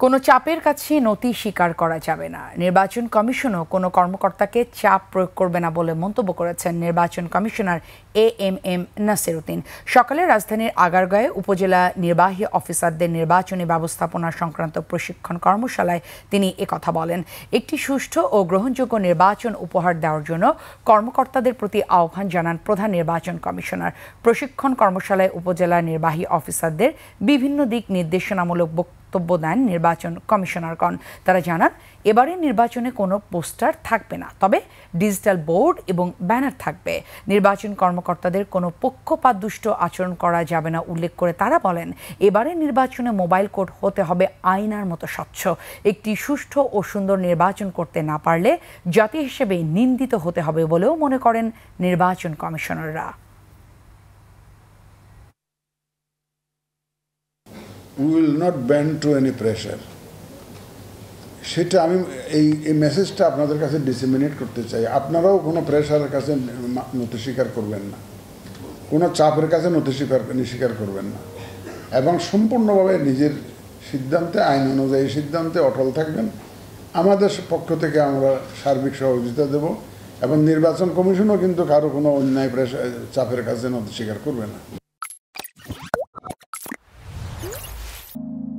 কোনো চাপের কাছে নথি স্বীকার করা যাবে না। নির্বাচন কমিশনও কোনো কর্মকর্তাকে চাপ প্রয়োগ করবে না বলে মন্তব্য করেছেন নির্বাচন কমিশনার এএমএম নাসির উদ্দিন। সকালে রাজধানীর আগারগাঁয়ে উপজেলা নির্বাহী অফিসারদের নির্বাচনী ব্যবস্থাপনা সংক্রান্ত প্রশিক্ষণ কর্মশালায় তিনি একথা বলেন। একটি সুষ্ঠু ও গ্রহণযোগ্য নির্বাচন উপহার দেওয়ার জন্য কর্মকর্তাদের প্রতি আহ্বান জানান প্রধান নির্বাচন কমিশনার। প্রশিক্ষণ কর্মশালায় উপজেলা নির্বাহী অফিসারদের বিভিন্ন দিক নির্দেশনামূলক বক্তব্য দেন নির্বাচন কমিশনারগণ। তারা জানান, এবারের নির্বাচনে কোনো পোস্টার থাকবে না, তবে ডিজিটাল বোর্ড এবং ব্যানার থাকবে। নির্বাচন কর্মকর্তাদের কোনো পক্ষপাতদুষ্ট আচরণ করা যাবে না উল্লেখ করে তারা বলেন, এবারের নির্বাচনে মোবাইল কোড হতে হবে আয়নার মতো স্বচ্ছ। একটি সুষ্ঠু ও সুন্দর নির্বাচন করতে না পারলে জাতি হিসেবে নিন্দিত হতে হবে বলেও মনে করেন নির্বাচন কমিশনাররা। We will not bend to any pressure. সেটা আমি এই মেসেজটা আপনাদের কাছে ডিসেমিনেট করতে চাই। আপনারাও কোনো প্রেশারের কাছে নথি স্বীকার করবেন না, কোনো চাপের কাছে নথি স্বীকার করবেন না, এবং সম্পূর্ণভাবে নিজের সিদ্ধান্তে, আইন অনুযায়ী সিদ্ধান্তে অটল থাকবেন। আমাদের পক্ষ থেকে আমরা সার্বিক সহযোগিতা দেব, এবং নির্বাচন কমিশনও কিন্তু কারো কোনো অন্যায় চাপের কাছে নথি স্বীকার করবে না।